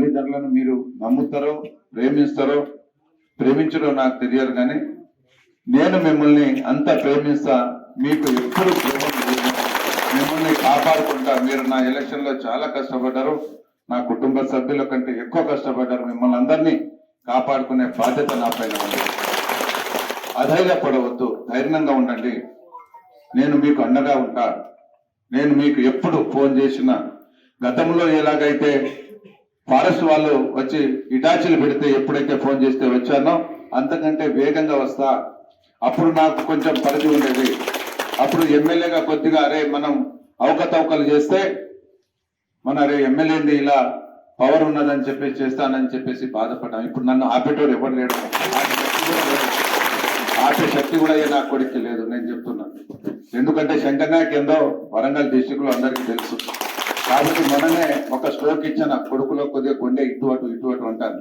తల్లిదండ్రులను మీరు నమ్ముతారో ప్రేమించరో నాకు తెలియదు, కానీ నేను మిమ్మల్ని అంత ప్రేమిస్తా. మీకు ఎప్పుడు ద్రోహం లేదు, మిమ్మల్ని కాపాడుకుంటా. మీరు నా ఎలక్షన్లో చాలా కష్టపడ్డారు, నా కుటుంబ సభ్యుల కంటే ఎక్కువ కష్టపడ్డారు. మిమ్మల్ని అందరినీ కాపాడుకునే బాధ్యత నా పైన ఉంది. అధైర్యపడవద్దు, ధైర్యంగా ఉండండి. నేను మీకు అండగా ఉంటా. నేను మీకు ఎప్పుడు ఫోన్ చేసినా, గతంలో ఎలాగైతే ఫారెస్ట్ వాళ్ళు వచ్చి ఇటాచీలు పెడితే ఎప్పుడైతే ఫోన్ చేస్తే వచ్చానో అంతకంటే వేగంగా వస్తా. అప్పుడు నాకు కొంచెం పరిధి ఉండేది. అప్పుడు ఎమ్మెల్యేగా కొద్దిగా అరే మనం అవకతవకలు చేస్తే అరే ఎమ్మెల్యేని ఇలా పవర్ ఉన్నదని చెప్పేసి చేస్తానని చెప్పేసి బాధపడ్డాం. ఇప్పుడు నన్ను ఆపేటోడు ఎవరు లేడు, ఆపే శక్తి కూడా నా కొడుకు లేదు, నేను చెప్తున్నాను. ఎందుకంటే శంకర్ నాయక్ ఏందో వరంగల్ డిస్టిక్ లో అందరికీ తెలుసు. కాబట్టి మననే ఒక స్ట్రోక్ ఇచ్చిన కొడుకులో కొద్దిగా కొండే ఇటు అటు అంటాను.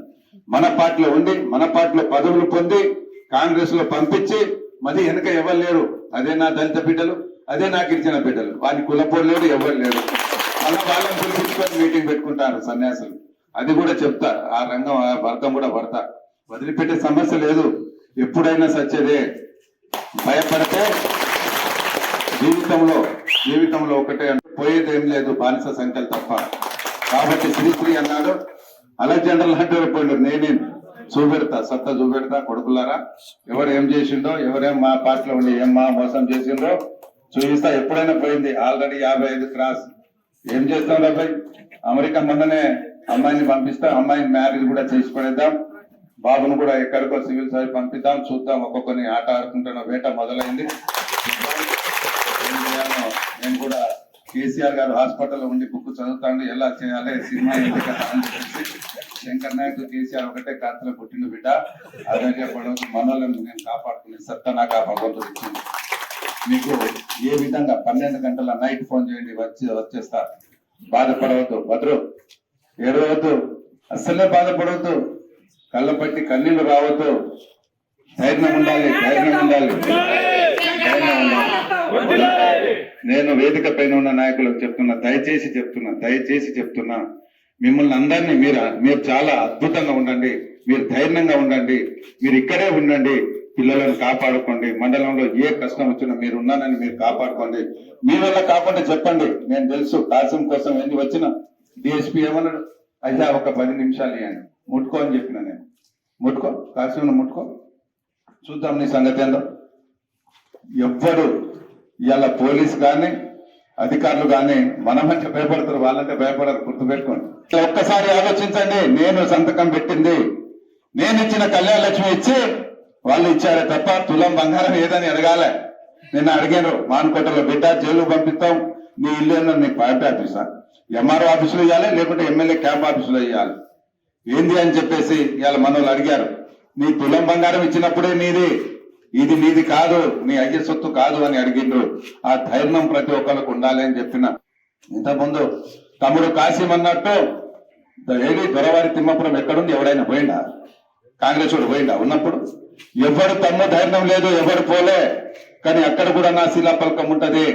మన పార్టీలో ఉండి మన పార్టీలో పదవులు పొంది కాంగ్రెస్ లో పంపించి మరి వెనక ఎవరు లేరు. అదే నా దళిత బిడ్డలు, అదే నా గిరిజన బిడ్డలు. వారి కులపోడు లేడు, ఎవరు లేరు. మళ్ళీ వాళ్ళని పిలిపించుకొని మీటింగ్ పెట్టుకుంటారు సన్యాసులు. అది కూడా చెప్తా, ఆ రంగం ఆ వర్గం కూడా పడతా. వదిలిపెట్టే సమస్య లేదు, ఎప్పుడైనా సచ్చేదే. భయపడితే జీవితంలో ఒకటే పోయేది ఏం లేదు, బానిస సంఖ్యలు తప్ప. కాబట్టి శ్రీశ్రీ అన్నాడు, అలెగ్జాండర్ లాంటి పోయిండు, నేనే చూపెడతా, సత్తా చూపెడతా. కొడుకులారా, ఎవరు ఏం చేసిండో, ఎవరేం మా పార్టీలో ఉండి ఏం మా మోసం చేసిండో చూపిస్తా. ఎప్పుడైనా పోయింది, ఆల్రెడీ 55 క్రాస్. ఏం చేస్తాం అబ్బాయి, అమెరికా మొన్ననే అమ్మాయిని పంపిస్తా, అమ్మాయిని మ్యారేజ్ కూడా చేసి పడేద్దాం. బాబును కూడా ఎక్కడికో సివిల్ సర్వీస్ పంపిద్దాం, చూద్దాం. ఒక్కొక్కరిని ఆట ఆడుకుంటున్న వేట మొదలైంది. నేను కూడా కేసీఆర్ గారు హాస్పిటల్లో ఉండి బుక్ చదువుతాను, ఎలా చేయాలి సినిమా ఏంటి కదా అని చెప్పేసి. శంకర్ నాయక్ కేసీఆర్ ఒకటే కాంతలో పుట్టిన బిడ్డ. అదే పడవద్దు, మనోళ్ళని నేను కాపాడుకునే సత్తా నాకు ఆ భగవంతుడు ఇచ్చింది. మీకు ఏ విధంగా 12 గంటల నైట్ ఫోన్ చేయండి, వచ్చేస్తా. బాధపడవద్దు, భద్రు ఏడవద్దు, అస్సలే బాధపడవద్దు, కళ్ళ పట్టి కన్నీళ్లు రావద్దు. ధైర్యం ఉండాలి. నేను వేదిక పైన ఉన్న నాయకులకు చెప్తున్నా, దయచేసి చెప్తున్నా, మిమ్మల్ని అందరినీ మీరు చాలా అద్భుతంగా ఉండండి, మీరు ధైర్యంగా ఉండండి, మీరు ఇక్కడే ఉండండి, పిల్లలను కాపాడుకోండి. మండలంలో ఏ కష్టం వచ్చినా మీరు ఉన్నానని మీరు కాపాడుకోండి. మీ వల్ల కాకుండా చెప్పండి, నేను తెలుసు. కాసిం కోసం ఎన్ని వచ్చినా డిఎస్పీ ఏమన్నాడు, అయ్యా ఒక 10 నిమిషాలు ఇవ్వండి, ముట్టుకో అని చెప్పిన. నేను ముట్టుకో, కాసిం ముట్టుకో, చూద్దాం నీ సంగతి ఏందో. ఎవ్వడు ఇవాళ పోలీసు కానీ అధికారులు కానీ మనమంటే భయపడతారు, వాళ్ళంటే భయపడరు. గుర్తుపెట్టుకోండి. ఒక్కసారి ఆలోచించండి. నేను సంతకం పెట్టింది, నేను ఇచ్చిన కళ్యాణ లక్ష్మి ఇచ్చి వాళ్ళు ఇచ్చారే తప్ప తులం బంగారం ఏదని అడగాలే. నిన్న అడిగాను మానుకోటలో, బిడ్డ జైలు పంపిస్తాం, నీ ఇల్లు ఏందో, నీ పార్టీ ఆఫీసా, ఎంఆర్ఓ ఆఫీసులో ఇవ్వాలి, లేకుంటే ఎమ్మెల్యే క్యాంప్ ఆఫీసులో ఇవ్వాలి, ఏంది అని చెప్పేసి ఇవాళ మనోళ్ళు అడిగారు. నీ తులం బంగారం ఇచ్చినప్పుడే ఇది నీది కాదు, నీ అయ్య సొత్తు కాదు అని అడిగిండ్రు. ఆ ధైర్యం ప్రతి ఒక్కరికి ఉండాలి అని చెప్పిన. ఇంతకుముందు తమ్ముడు కాసిం అన్నట్టు ఏది దొరవారి తిమ్మపురం ఎక్కడుంది, ఎవడైనా పోయిండా? కాంగ్రెస్ వాడు పోయిండా? ఉన్నప్పుడు ఎవరు తమ్ము ధైర్యం లేదు, ఎవరు పోలే. కానీ అక్కడ కూడా నా శిలాఫలకం ఉంటది,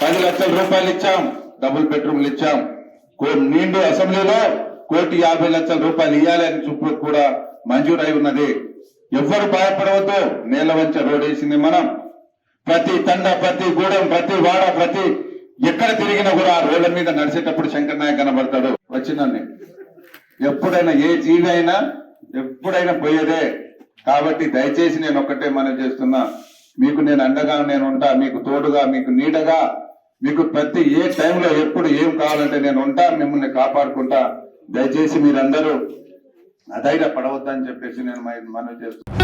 10 లక్షల రూపాయలు ఇచ్చాం, డబుల్ బెడ్రూమ్లు ఇచ్చాం. నిండు అసెంబ్లీలో 1,50,00,000 రూపాయలు ఇవ్వాలి అని చూపు కూడా మంజూరై ఉన్నది. ఎవ్వరు భయపడవద్దు. నేలవంచ రోడ్ వేసింది మనం. ప్రతి తండ, ప్రతి గూడెం, ప్రతి వాడ, ప్రతి ఎక్కడ తిరిగినా కూడా ఆ రోడ్ల మీద నడిచేటప్పుడు శంకర్ నాయక్ కనబడతాడు. వచ్చినండి, ఎప్పుడైనా ఏ జీవి అయినా ఎప్పుడైనా పోయేదే. కాబట్టి దయచేసి నేను ఒక్కటే మనం చేస్తున్నా, మీకు నేను అండగా నేను ఉంటా, మీకు తోడుగా, మీకు నీడగా, మీకు ప్రతి ఏ టైంలో ఎప్పుడు ఏం కావాలంటే నేను ఉంటా, మిమ్మల్ని కాపాడుకుంటా. దయచేసి మీరందరూ అధైర్య పడవద్దని చెప్పేసి నేను మనవి చేస్తున్నాను.